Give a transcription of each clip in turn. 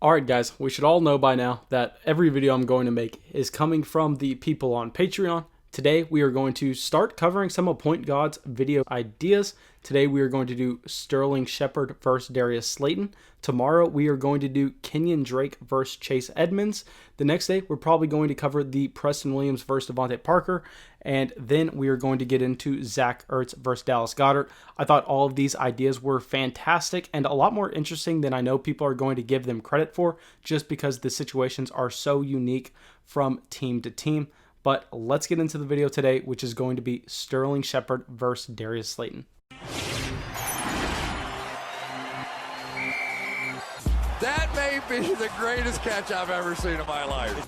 Alright guys, we should all know by now that every video I'm going to make is coming from the people on Patreon. Today we are going to start covering some of Point God's video ideas. Today we are going to do Sterling Sheppard versus Darius Slayton. Tomorrow we are going to do Kenyon Drake versus Chase Edmonds. The next day we're probably going to cover the Preston Williams versus Devontae Parker. And then we are going to get into Zach Ertz versus Dallas Goedert. I thought all of these ideas were fantastic and a lot more interesting than I know people are going to give them credit for, just because the situations are so unique from team to team. But let's get into the video today, which is going to be Sterling Sheppard versus Darius Slayton. That may be the greatest catch I've ever seen in my life.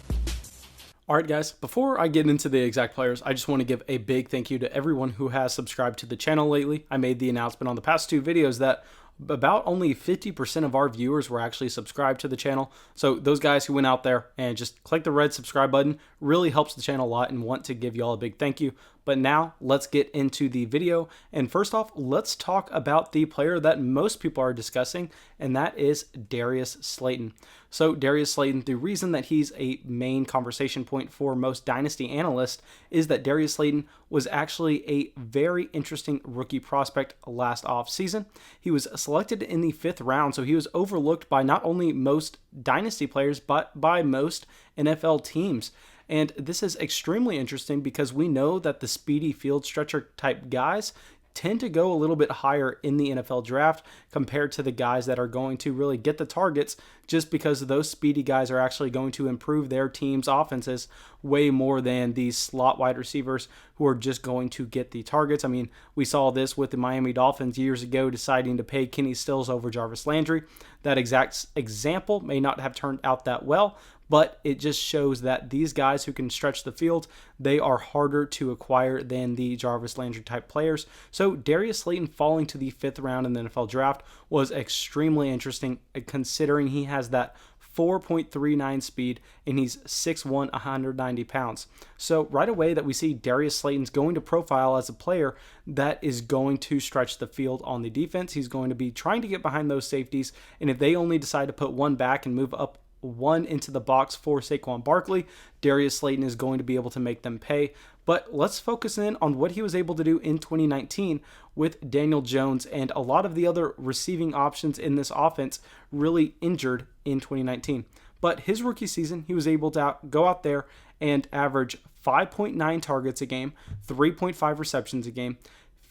Alright guys, before I get into the exact players, I just want to give a big thank you to everyone who has subscribed to the channel lately. I made the announcement on the past two videos that about only 50% of our viewers were actually subscribed to the channel. So those guys who went out there and just clicked the red subscribe button really helps the channel a lot, and want to give y'all a big thank you. But now let's get into the video. And first off, let's talk about the player that most people are discussing, and that is Darius Slayton. So Darius Slayton, the reason that he's a main conversation point for most dynasty analysts is that Darius Slayton was actually a very interesting rookie prospect last offseason. He was selected in the 5th round, so he was overlooked by not only most dynasty players, but by most NFL teams. And this is extremely interesting because we know that the speedy field stretcher type guys tend to go a little bit higher in the NFL draft compared to the guys that are going to really get the targets, just because those speedy guys are actually going to improve their team's offenses way more than these slot wide receivers who are just going to get the targets. I mean, we saw this with the Miami Dolphins years ago deciding to pay Kenny Stills over Jarvis Landry. That exact example may not have turned out that well, but it just shows that these guys who can stretch the field, they are harder to acquire than the Jarvis Landry type players. So Darius Slayton falling to the 5th round in the NFL draft was extremely interesting, considering he has that 4.39 speed and he's 6'1", 190 pounds. So right away that we see Darius Slayton's going to profile as a player that is going to stretch the field on the defense. He's going to be trying to get behind those safeties, and if they only decide to put one back and move up one into the box for Saquon Barkley, Darius Slayton is going to be able to make them pay. But let's focus in on what he was able to do in 2019 with Daniel Jones and a lot of the other receiving options in this offense really injured in 2019. But his rookie season, he was able to go out there and average 5.9 targets a game, 3.5 receptions a game,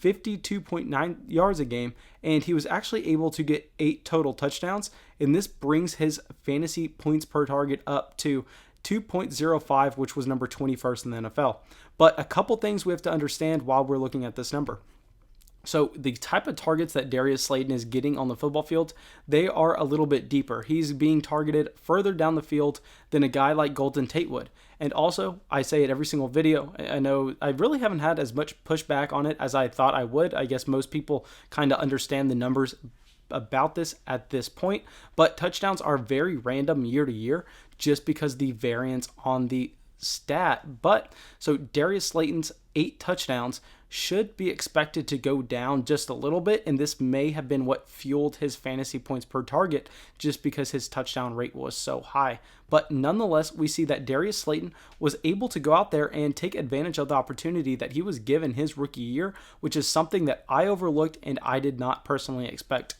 52.9 yards a game, and he was actually able to get 8 total touchdowns, and this brings his fantasy points per target up to 2.05, which was number 21st in the NFL. But a couple things we have to understand while we're looking at this number. So the type of targets that Darius Slayton is getting on the football field, they are a little bit deeper. He's being targeted further down the field than a guy like Golden Tate would. And also, I say it every single video, I know I really haven't had as much pushback on it as I thought I would. I guess most people kind of understand the numbers about this at this point, but touchdowns are very random year to year just because the variance on the stat. But so Darius Slayton's 8 touchdowns should be expected to go down just a little bit, and this may have been what fueled his fantasy points per target just because his touchdown rate was so high. But nonetheless, we see that Darius Slayton was able to go out there and take advantage of the opportunity that he was given his rookie year, which is something that I overlooked and I did not personally expect.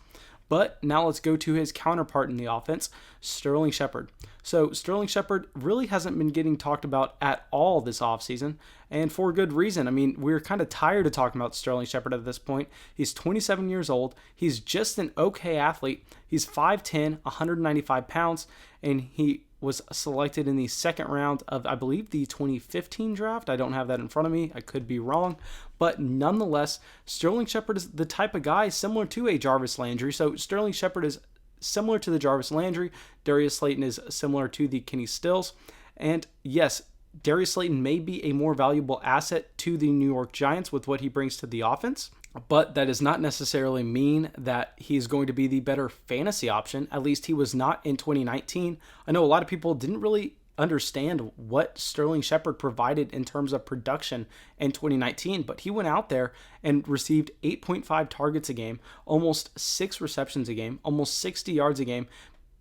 But now let's go to his counterpart in the offense, Sterling Sheppard. So Sterling Sheppard really hasn't been getting talked about at all this offseason, and for good reason. I mean, we're kind of tired of talking about Sterling Sheppard at this point. He's 27 years old. He's just an okay athlete. He's 5'10", 195 pounds, and he was selected in the 2nd round of, I believe, the 2015 draft. I don't have that in front of me. I could be wrong. But nonetheless, Sterling Sheppard is the type of guy similar to a Jarvis Landry. So Sterling Sheppard is similar to the Jarvis Landry. Darius Slayton is similar to the Kenny Stills. And yes, Darius Slayton may be a more valuable asset to the New York Giants with what he brings to the offense, but that does not necessarily mean that he's going to be the better fantasy option. At least he was not in 2019. I know a lot of people didn't really understand what Sterling Sheppard provided in terms of production in 2019, but he went out there and received 8.5 targets a game, almost 6 receptions a game, almost 60 yards a game,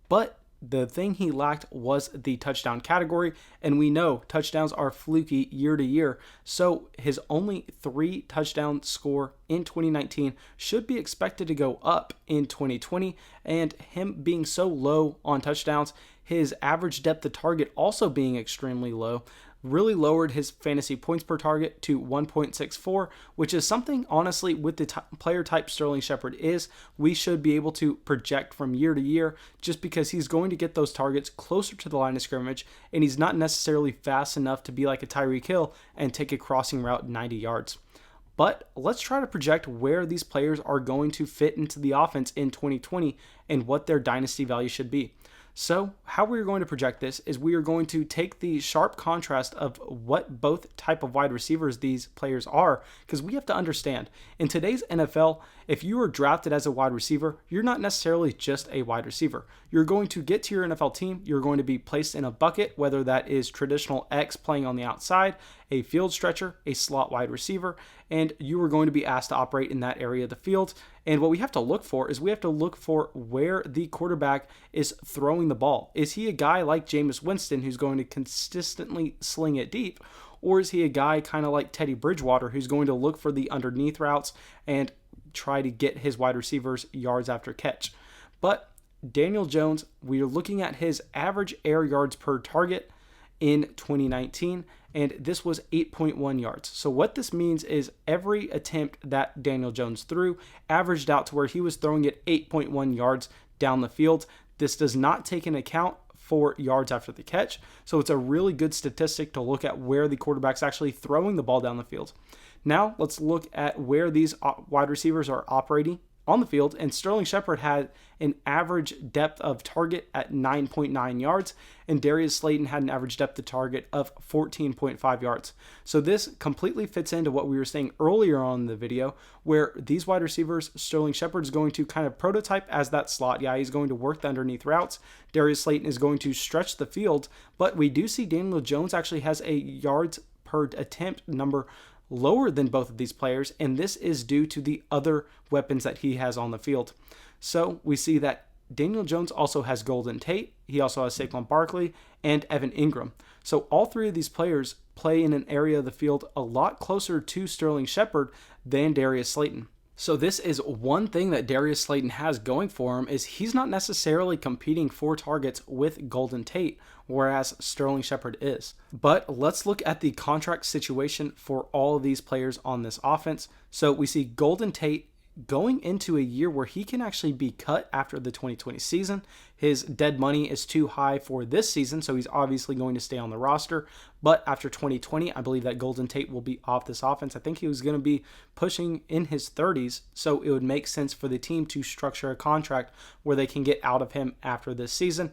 but The thing he lacked was the touchdown category, and we know touchdowns are fluky year to year, so his only 3 touchdown score in 2019 should be expected to go up in 2020, and him being so low on touchdowns, his average depth of target also being extremely low, really lowered his fantasy points per target to 1.64, which is something, honestly, with the player type Sterling Sheppard is, we should be able to project from year to year, just because he's going to get those targets closer to the line of scrimmage, and he's not necessarily fast enough to be like a Tyreek Hill and take a crossing route 90 yards. But let's try to project where these players are going to fit into the offense in 2020 and what their dynasty value should be. So how we're going to project this is we are going to take the sharp contrast of what both type of wide receivers these players are, because we have to understand, in today's NFL, if you are drafted as a wide receiver, you're not necessarily just a wide receiver. You're going to get to your NFL team, you're going to be placed in a bucket, whether that is traditional X playing on the outside, a field stretcher, a slot wide receiver, and you are going to be asked to operate in that area of the field. And what we have to look for is we have to look for where the quarterback is throwing the ball. Is he a guy like Jameis Winston who's going to consistently sling it deep? Or is he a guy kind of like Teddy Bridgewater who's going to look for the underneath routes and try to get his wide receivers yards after catch? But Daniel Jones, we are looking at his average air yards per target in 2019, and this was 8.1 yards. So what this means is every attempt that Daniel Jones threw averaged out to where he was throwing it 8.1 yards down the field. This does not take into account for yards after the catch, so it's a really good statistic to look at where the quarterback's actually throwing the ball down the field. Now let's look at where these wide receivers are operating on the field, and Sterling Sheppard had an average depth of target at 9.9 yards, and Darius Slayton had an average depth of target of 14.5 yards. So this completely fits into what we were saying earlier on in the video, where these wide receivers, Sterling Sheppard is going to kind of prototype as that slot guy. He's going to work the underneath routes. Darius Slayton is going to stretch the field, but we do see Daniel Jones actually has a yards per attempt number lower than both of these players, and this is due to the other weapons that he has on the field. So we see that Daniel Jones also has Golden Tate, he also has Saquon Barkley, and Evan Engram. So all 3 of these players play in an area of the field a lot closer to Sterling Sheppard than Darius Slayton. So this is one thing that Darius Slayton has going for him, is he's not necessarily competing for targets with Golden Tate, whereas Sterling Sheppard is. But let's look at the contract situation for all of these players on this offense. So we see Golden Tate going into a year where he can actually be cut after the 2020 season. His dead money is too high for this season, so he's obviously going to stay on the roster. But after 2020, I believe that Golden Tate will be off this offense. I think he was going to be pushing in his 30s, so it would make sense for the team to structure a contract where they can get out of him after this season.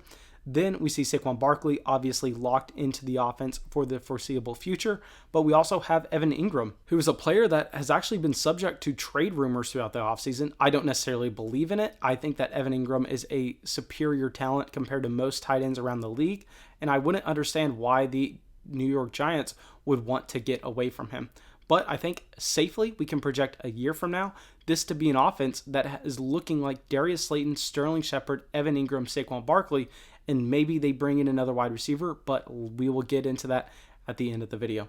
Then we see Saquon Barkley obviously locked into the offense for the foreseeable future, but we also have Evan Engram, who is a player that has actually been subject to trade rumors throughout the offseason. I don't necessarily believe in it. I think that Evan Engram is a superior talent compared to most tight ends around the league, and I wouldn't understand why the New York Giants would want to get away from him. But I think safely we can project a year from now this to be an offense that is looking like Darius Slayton, Sterling Sheppard, Evan Engram, Saquon Barkley, and maybe they bring in another wide receiver, but we will get into that at the end of the video.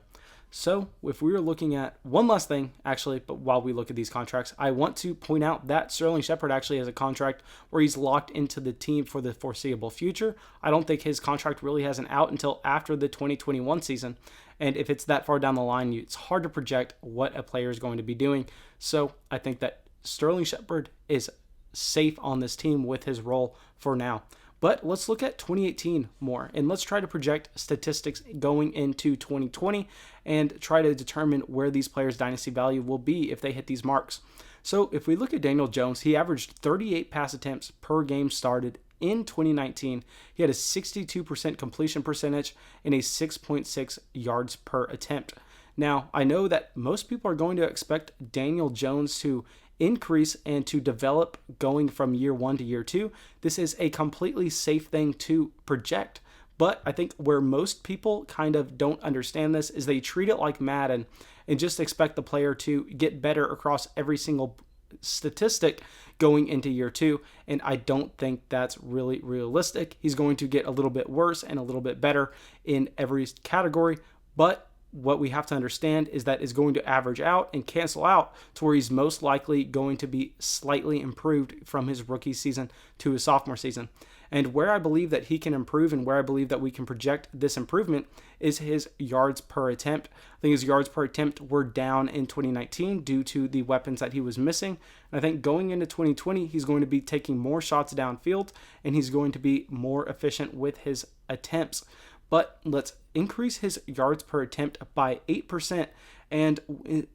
So if we were looking at one last thing, actually, but while we look at these contracts, I want to point out that Sterling Sheppard actually has a contract where he's locked into the team for the foreseeable future. I don't think his contract really has an out until after the 2021 season. And if it's that far down the line, it's hard to project what a player is going to be doing. So I think that Sterling Sheppard is safe on this team with his role for now. But let's look at 2018 more, and let's try to project statistics going into 2020 and try to determine where these players' dynasty value will be if they hit these marks. So if we look at Daniel Jones, he averaged 38 pass attempts per game started in 2019. He had a 62% completion percentage and a 6.6 yards per attempt. Now, I know that most people are going to expect Daniel Jones to increase and to develop going from year 1 to year 2. This is a completely safe thing to project. But I think where most people kind of don't understand this is they treat it like Madden and just expect the player to get better across every single statistic going into year 2, and I don't think that's really realistic. He's going to get a little bit worse and a little bit better in every category, but what we have to understand is that is going to average out and cancel out to where he's most likely going to be slightly improved from his rookie season to his sophomore season. And where I believe that he can improve and where I believe that we can project this improvement is his yards per attempt. I think his yards per attempt were down in 2019 due to the weapons that he was missing. And I think going into 2020, he's going to be taking more shots downfield and he's going to be more efficient with his attempts. But let's increase his yards per attempt by 8%. And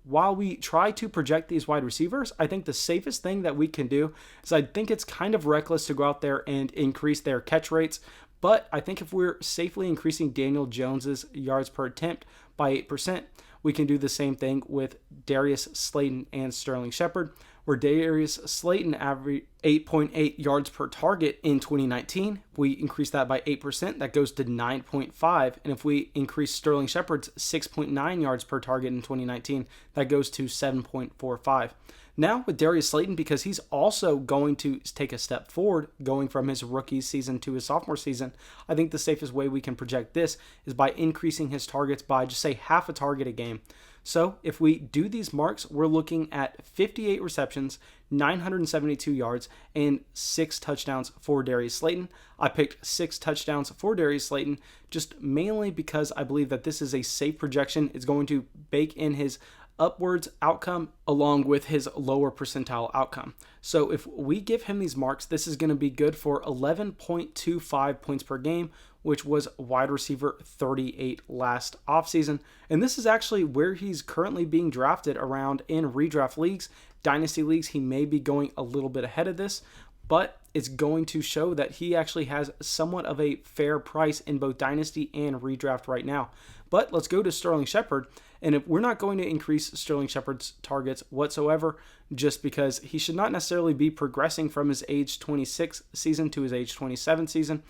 while we try to project these wide receivers, I think the safest thing that we can do is I think it's kind of reckless to go out there and increase their catch rates. But I think if we're safely increasing Daniel Jones's yards per attempt by 8%, we can do the same thing with Darius Slayton and Sterling Sheppard, where Darius Slayton averaged 8.8 yards per target in 2019. If we increase that by 8%, that goes to 9.5. And if we increase Sterling Sheppard's 6.9 yards per target in 2019, that goes to 7.45. Now with Darius Slayton, because he's also going to take a step forward going from his rookie season to his sophomore season, I think the safest way we can project this is by increasing his targets by just say half a target a game. So if we do these marks, we're looking at 58 receptions, 972 yards, and 6 touchdowns for Darius Slayton. I picked 6 touchdowns for Darius Slayton just mainly because I believe that this is a safe projection. It's going to bake in his upwards outcome along with his lower percentile outcome. So if we give him these marks, this is going to be good for 11.25 points per game, which was wide receiver 38 last offseason. And this is actually where he's currently being drafted around in redraft leagues. Dynasty leagues, he may be going a little bit ahead of this, but it's going to show that he actually has somewhat of a fair price in both Dynasty and redraft right now. But let's go to Sterling Sheppard. And if we're not going to increase Sterling Sheppard's targets whatsoever, just because he should not necessarily be progressing from his age 26 season to his age 27 season.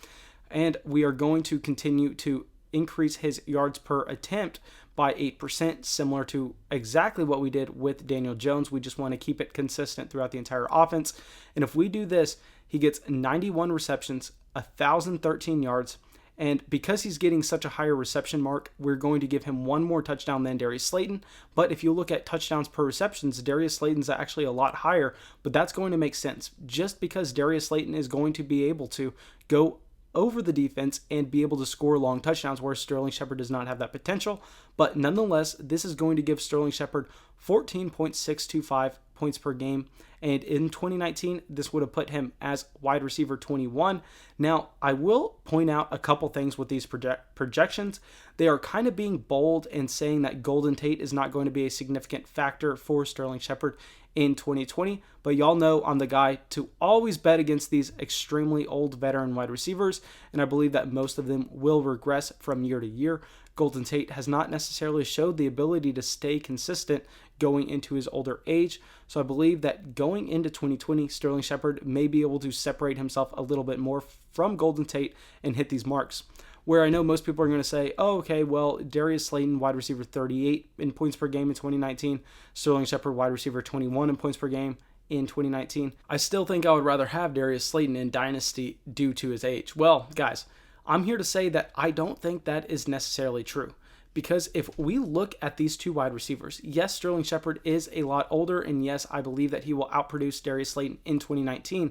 And we are going to continue to increase his yards per attempt by 8%, similar to exactly what we did with Daniel Jones. We just want to keep it consistent throughout the entire offense. And if we do this, he gets 91 receptions, 1,013 yards. And because he's getting such a higher reception mark, we're going to give him one more touchdown than Darius Slayton. But if you look at touchdowns per receptions, Darius Slayton's actually a lot higher, but that's going to make sense just because Darius Slayton is going to be able to go over the defense and be able to score long touchdowns, whereas Sterling Sheppard does not have that potential. But nonetheless, this is going to give Sterling Sheppard 14.625 points per game. And in 2019, this would have put him as wide receiver 21. Now, I will point out a couple things with these projections. They are kind of being bold and saying that Golden Tate is not going to be a significant factor for Sterling Sheppard in 2020. But y'all know I'm the guy to always bet against these extremely old veteran wide receivers, and I believe that most of them will regress from year to year. Golden Tate has not necessarily showed the ability to stay consistent going into his older age. So I believe that going into 2020, Sterling Sheppard may be able to separate himself a little bit more from Golden Tate and hit these marks. Where I know most people are going to say, oh, okay, well, Darius Slayton, wide receiver 38 in points per game in 2019, Sterling Sheppard, wide receiver 21 in points per game in 2019. I still think I would rather have Darius Slayton in Dynasty due to his age. Well, guys, I'm here to say that I don't think that is necessarily true. Because if we look at these two wide receivers, yes, Sterling Sheppard is a lot older, and yes, I believe that he will outproduce Darius Slayton in 2019.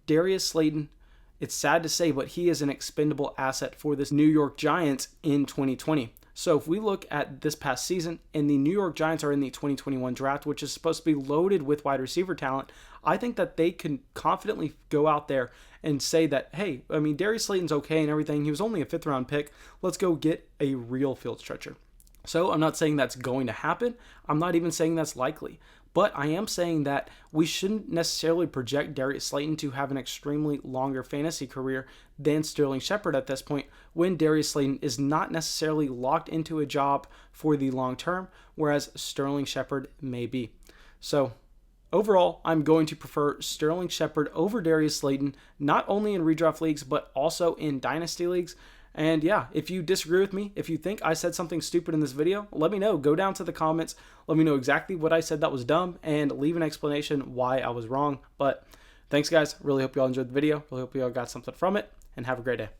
Darius Slayton, it's sad to say, but he is an expendable asset for this New York Giants in 2020. So if we look at this past season, and the New York Giants are in the 2021 draft, which is supposed to be loaded with wide receiver talent, I think that they can confidently go out there and say that, hey, I mean, Darius Slayton's okay and everything. He was only a 5th round pick. Let's go get a real field stretcher. So I'm not saying that's going to happen. I'm not even saying that's likely. But I am saying that we shouldn't necessarily project Darius Slayton to have an extremely longer fantasy career than Sterling Sheppard at this point, when Darius Slayton is not necessarily locked into a job for the long term, whereas Sterling Sheppard may be. So overall, I'm going to prefer Sterling Sheppard over Darius Slayton, not only in redraft leagues, but also in dynasty leagues. And yeah, if you disagree with me, if you think I said something stupid in this video, let me know. Go down to the comments. Let me know exactly what I said that was dumb and leave an explanation why I was wrong. But Thanks, guys. Really hope you all enjoyed the video. Really hope you all got something from it, and have a great day.